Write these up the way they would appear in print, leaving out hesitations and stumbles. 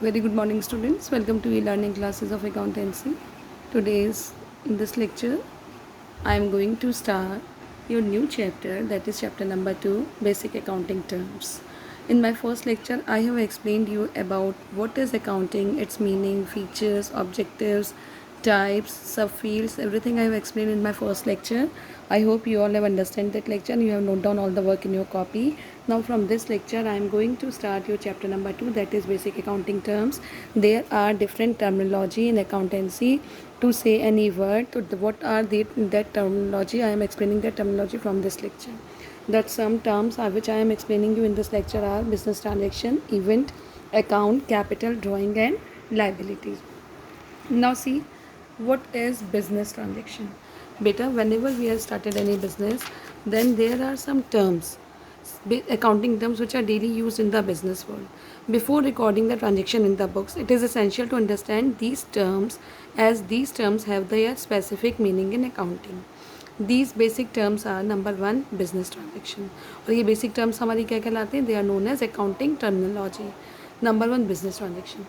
Very good morning, students. Welcome to e-learning classes of accountancy. Today's in this lecture, I am going to start your new chapter, that is chapter number 2, basic accounting terms. In my first lecture, I have explained you about what is accounting, its meaning, features, objectives, types, subfields, everything I have explained in my first lecture. I hope you all have understand that lecture and you have noted down all the work in your copy. Now from this lecture I am going to start your chapter number 2, that is basic accounting terms. There are different terminology in accountancy to say any word. So what are that terminology? I am explaining that terminology from this lecture. That some terms are which I am explaining you in this lecture are business transaction, event, account, capital, drawing and liabilities. Now see, what is business transaction? Beta, whenever we have started any business, then there are some terms, accounting terms which are daily used in the business world. Before recording the transaction in the books, it is essential to understand these terms, as these terms have their specific meaning in accounting. These basic terms are number 1 business transaction, और ये basic terms हमारी क्या कहलाते हैं? They are known as accounting terminology. Number 1 business transaction.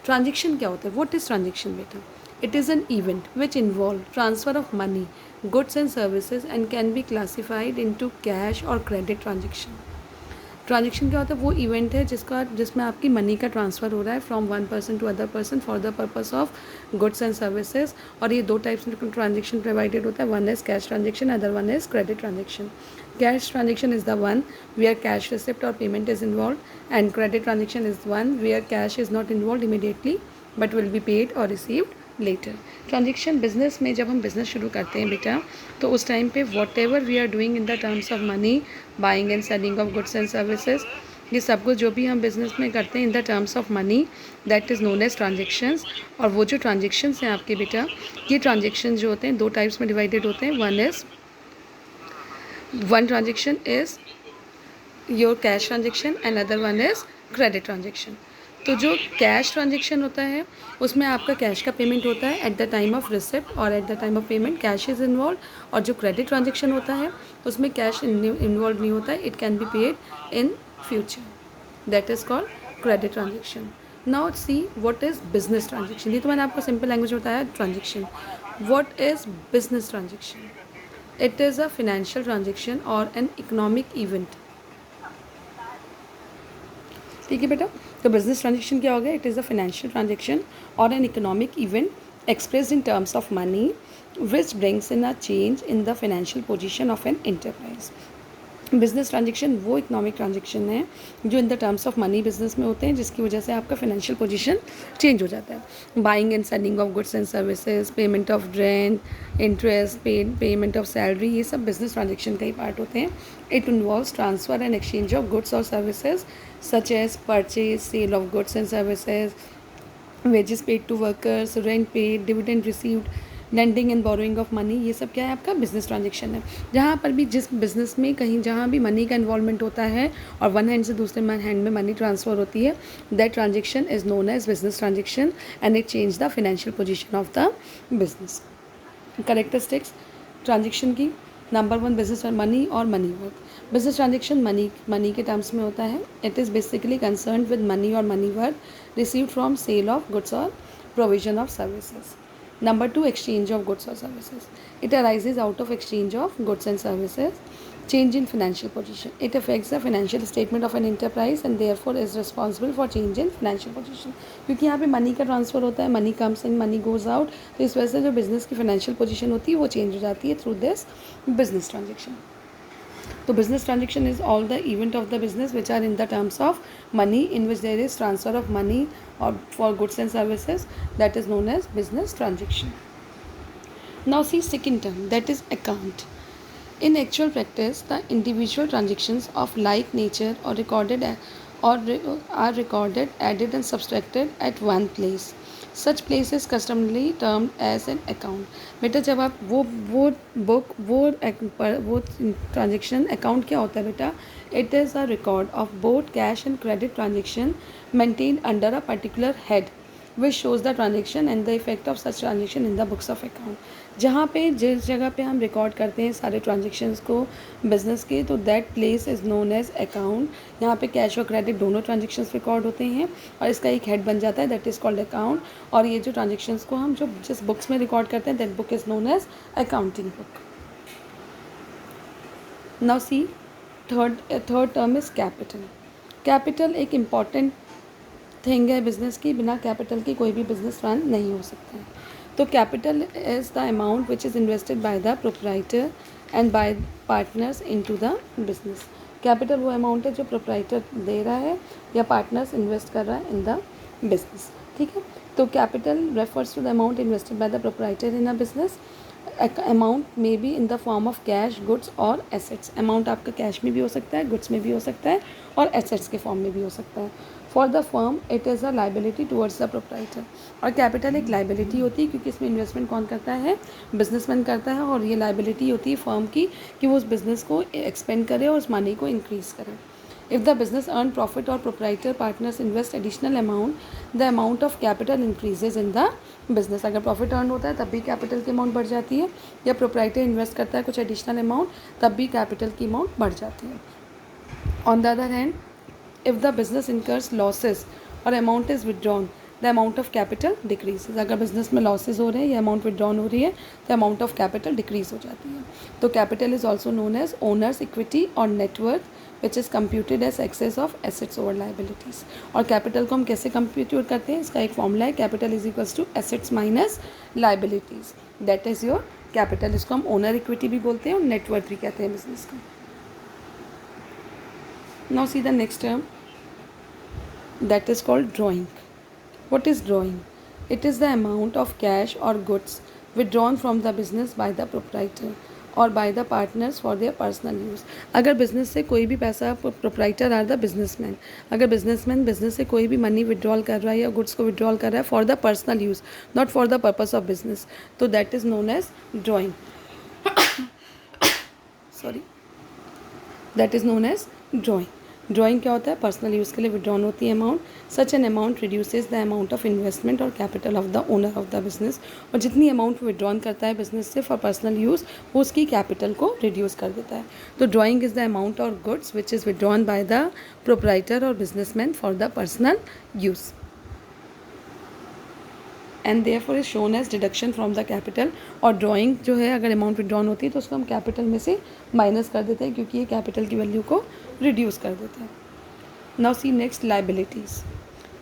Transaction क्या होता है? What is transaction बेटा? It is an event which involve transfer of money, goods and services and can be classified into cash और credit transaction. Transaction क्या होता है? वो event है जिसमें आपकी मनी का ट्रांसफ़र हो रहा है from one person to other person for the purpose of goods and services. और ये दो टाइप्स में ट्रांजेक्शन प्रोवाइडेड होता है. One is cash transaction, other one is credit transaction. Cash transaction is the one where cash receipt or payment is involved, and credit transaction is one where cash is not involved immediately but will be paid or received later. Transaction business में जब हम business शुरू करते हैं बेटा, तो उस time पे whatever we are doing in the terms of money, buying and selling of goods and services, ये सब कुछ जो भी हम बिज़नेस में करते हैं in the terms of money, that is known as transactions. और वो जो ट्रांजेक्शन्स हैं आपके बेटा, ये ट्रांजेक्शन जो होते हैं दो टाइप्स में डिवाइडेड होते हैं. One transaction is your cash transaction and other one is credit transaction. तो जो कैश ट्रांजेक्शन होता है उसमें आपका कैश का पेमेंट होता है at the time of receipt, और at the time of payment cash is involve. और जो क्रेडिट ट्रांजेक्शन होता है उसमें कैश इन्वॉल्व नहीं होता है, it can be paid in future, that is called credit transaction. Now see what is business transaction. ये तो मैंने आपको सिंपल लैंग्वेज में बताया transaction. What is business transaction? It is a financial transaction or an economic event. ठीक है बेटा, तो बिजनेस ट्रांजेक्शन क्या हो गया? It is a financial transaction or an economic event expressed in terms of money which brings in a change in the financial position of an enterprise. Business transaction वो economic transaction है जो in the terms of money business में होते हैं, जिसकी वजह से आपका फाइनेंशियल पोजीशन चेंज हो जाता है. Buying and selling of goods and services, payment of rent, interest, payment of salary, ये सब बिजनेस ट्रांजेक्शन का ही पार्ट होते हैं. It involves transfer and exchange of goods और services such as purchase, sale of goods and services, wages paid to workers, rent paid, dividend received, lending and borrowing of money. ये सब क्या है? आपका बिजनेस ट्रांजेक्शन है. जहाँ पर भी जिस बिजनेस में कहीं जहाँ भी मनी का इन्वॉल्वमेंट होता है और वन हैंड से दूसरे हैंड में मनी ट्रांसफ़र होती है, that transaction is known as business transaction and it change the financial position of the business. Characteristics transaction की. Number 1 business money or money work. Business transaction money के terms में होता है. It is basically concern with money or money work received from sale of goods or provision of services. Number 2, exchange of goods or services. It arises out of exchange of goods and services. Change in financial position. It affects the financial statement of an enterprise and therefore is responsible for change in financial position. क्योंकि यहाँ पे money का transfer होता है, money comes in, money goes out, तो इस वजह से जो बिज़नेस की फाइनेंशियल पोजीशन होती है वो चेंज हो जाती है थ्रू दिस बिजनेस ट्रांजेक्शन. तो business transaction is all the event of the business which are in the terms of money in which there is transfer of money or for goods and services, that is known as business transaction. Now see second term, that is account. In actual practice, the individual transactions of like nature or are recorded, added and subtracted at one place. Such place is customarily termed as an account. बेटा जब आप वो book वो transaction account क्या होता है बेटा? It is a record of both cash and credit transaction maintained under a particular head which shows the transaction and the effect of such transaction in the books of account. जहाँ पे जिस जगह पे हम रिकॉर्ड करते हैं सारे transactions को बिजनेस के, तो that place is known as account. यहाँ पे कैश और क्रेडिट दोनों ट्रांजेक्शन्स रिकॉर्ड होते हैं और इसका एक हेड बन जाता है, दैट इज़ कॉल्ड अकाउंट। और ये जो ट्रांजेक्शन्स को हम जो जिस बुक्स में रिकॉर्ड करते हैं, that book is known as accounting book. Now see third term is capital. Capital एक इम्पॉर्टेंट थिंग है बिजनेस की, बिना कैपिटल के कोई भी बिजनेस रन नहीं हो सकता है। तो capital is the amount which is invested by the proprietor and bye partners into the business. Capital वो अमाउंट है जो प्रोप्राइटर दे रहा है या पार्टनर्स इन्वेस्ट कर रहा है इन द बिजनेस, ठीक है। तो capital refers to the amount invested by the proprietor in a business. Amount may be in the form of cash, goods और एसेट्स। अमाउंट आपका कैश में भी हो सकता है, गुड्स में भी हो सकता है और एसेट्स के फॉर्म में भी हो सकता है। For the firm it is a liability towards the proprietor. और कैपिटल एक लाइबिलिटी होती है क्योंकि इसमें इन्वेस्टमेंट कौन करता है, बिजनेसमैन करता है। और ये लाइबिलिटी होती है फर्म की कि वो उस बिज़नेस को एक्सपेंड करे और उस मनी को इंक्रीज़ करे। If the business earn profit or proprietor partners invest additional amount, the amount of capital increases in the business. अगर प्रॉफिट अर्न होता है तब भी कैपिटल की अमाउंट बढ़ जाती है, या प्रोप्राइटर इन्वेस्ट करता है कुछ एडिशनल अमाउंट तब भी कैपिटल की अमाउंट बढ़ जाती है। On the other hand, if the business incurs losses or amount is withdrawn, the amount of capital decreases। अगर बिजनेस में लॉसेज हो रहे हैं या अमाउंट विड्रॉन हो रही है तो अमाउंट ऑफ कैपिटल डिक्रीज हो जाती है। तो capital is also known as owner's equity or net worth which is computed as excess of assets over liabilities. और कैपिटल को हम कैसे कंप्यूट करते हैं, इसका एक फॉर्मूला है, capital is equals to assets minus liabilities, that is your capital. इसको हम ओनर इक्विटी भी बोलते हैं और नेटवर्थ भी कहते हैं बिजनेस का। Now see the next term, that is called drawing. What is drawing? It is the amount of cash or goods withdrawn from the business by the proprietor or by the partners for their personal use। अगर business से कोई भी पैसा, proprietor are the businessman, अगर businessman business से कोई भी money withdrawal कर रहा है या गुड्स को विड्रॉल कर रहा है for the personal use, not for the purpose of business, तो that is known as drawing. Sorry, that is known as drawing. Drawing क्या होता है, पर्सनल यूज़ के लिए विड्रॉन होती है amount. Such an amount reduces the amount of investment or capital of the owner of the business. और जितनी amount withdrawn करता है बिजनेस से फॉर पर्सनल यूज़, वो उसकी कैपिटल को रिड्यूस कर देता है। तो drawing is the amount or goods which is withdrawn by the proprietor or businessman for the personal use and therefore is shown as deduction from the capital. और drawing जो है, अगर अमाउंट विड्रॉन होती है तो उसको हम कैपिटल में से माइनस कर देते हैं क्योंकि ये कैपिटल की वैल्यू को रिड्यूस कर देते हैं। Now see next, liabilities.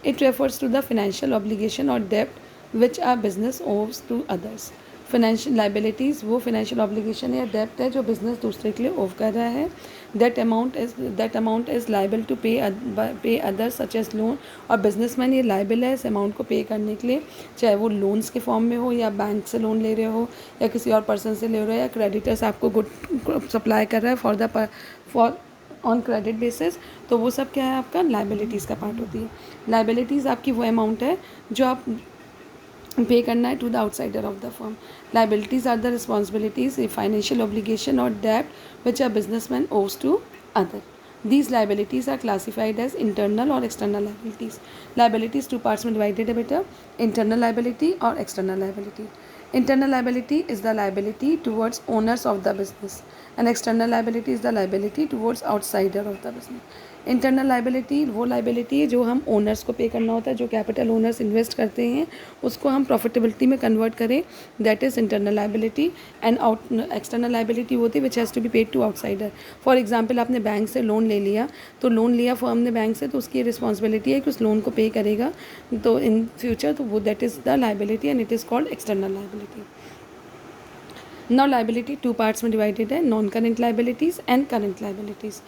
It refers to the financial obligation or डेप्ट which are business owes to others. Financial liabilities वो फाइनेंशियल ऑब्लिगेशन या डेप्ट है जो बिजनेस दूसरे के लिए ओव कर रहा है। That amount is liable to pay others such as loan. और बिजनेसमैन ये लाइबल है इस अमाउंट को पे करने के लिए, चाहे वो लोन्स के फॉर्म में हो या बैंक से लोन ले रहे हो या किसी और पर्सन से ले रहे हो या क्रेडिटर्स आपको गुड सप्लाई कर रहा है फॉर ऑन क्रेडिट बेसिस, तो वो सब क्या है, आपका लाइबिलिटीज़ का पार्ट होती है। लाइबिलिटीज़ आपकी वो अमाउंट है जो आप पे करना है to the outsider of the firm. Liabilities are the responsibilities, financial obligation or डेप्ट which are businessman owes to other. These liabilities are classified as internal और external liabilities. Liabilities two parts में divided है बेटा, internal liability और external liability. Internal liability is the liability towards owners of the business and external liability is the liability towards outsider of the business. Internal liability वो liability है जो हम owners को पे करना होता है, जो कैपिटल ओनर्स इन्वेस्ट करते हैं उसको हम प्रॉफिटेबिलिटी में कन्वर्ट करें, that is internal liability. And external liability होती है which has to be paid to outsider. For example, आपने बैंक से लोन ले लिया, तो लोन लिया फर्म ने बैंक से, तो उसकी रिस्पॉन्सिबिलिटी है कि उस लोन को पे करेगा तो इन फ्यूचर, तो वो that is the liability and it is called external liability. Now liability two parts में डिवाइडेड है, non current liabilities and current liabilities.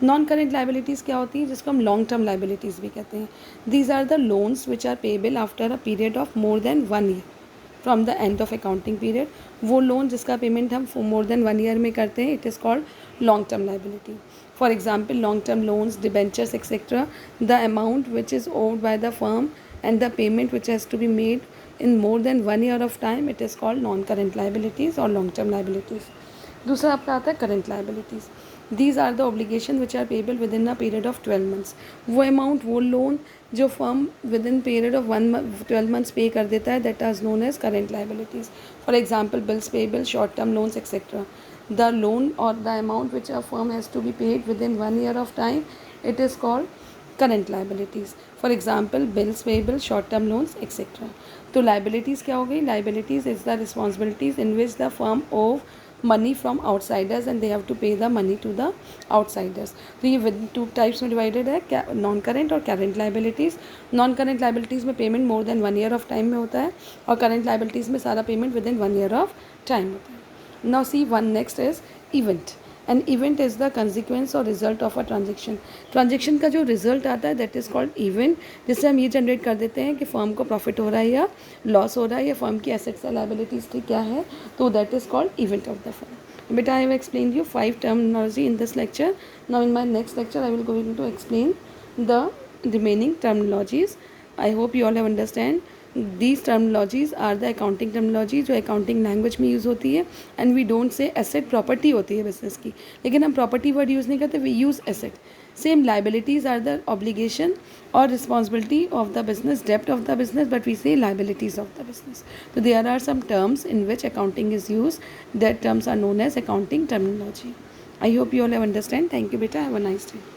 Non current liabilities क्या होती है, जिसको हम लॉन्ग टर्म लाइबिलिटीज़ भी कहते हैं। These are the loans which are payable after a period of more than 1 year from the end of accounting period. वो loan जिसका पेमेंट हम मोर देन 1 ईयर में करते हैं, it is called long term liability. For example, long term loans, debentures etcetera, the amount which is owed by the firm and the payment which has to be made in more than 1 year of time, it is called non current liabilities और long term liabilities। दूसरा आपका आता है current liabilities. These are the obligation which are payable within a period of 12 months. वो amount, वो loan जो firm within period of 12 months पे कर देता है, that are known as current liabilities. For example bills payable, short term loans etcetera. The loan or the amount which a firm has to be paid within 1 year of time, it is called current liabilities. For example bills payable, short term loans etc. तो liabilities क्या हो गई? Liabilities is the responsibilities in which the firm owe money from outsiders and they have to pay the money to the outsiders. तो ये with two types में divided है, non current और current liabilities. Non current liabilities में payment more than 1 year of time में होता है और करेंट लाइबिलिटीज़ में सारा payment within 1 year of time होता है. Now see, one next is event. An event is the consequence or result of a transaction. Transaction का जो रिजल्ट आता है दैट इज़ कॉल्ड इवेंट, जिससे हम ये जनरेट कर देते हैं कि फर्म को प्रॉफिट हो रहा है या लॉस हो रहा है या फर्म की एसेट्स या लायबिलिटीज़ क्या है, तो that is called event of the firm. But I have explained you 5 terminology in this lecture. Now in my next lecture I will going to explain the remaining terminologies. I hope you all have understand. These terminologies are the accounting terminology जो accounting language में use होती है. And we don't say asset, property होती है business की, लेकिन हम property word use नहीं करते, we use asset. Same, liabilities are the obligation or responsibility of the business, debt of the business, but we say liabilities of the business. So there are some terms in which accounting is used. That terms are known as accounting terminology. I hope you all have understand. Thank you beta. Have a nice day.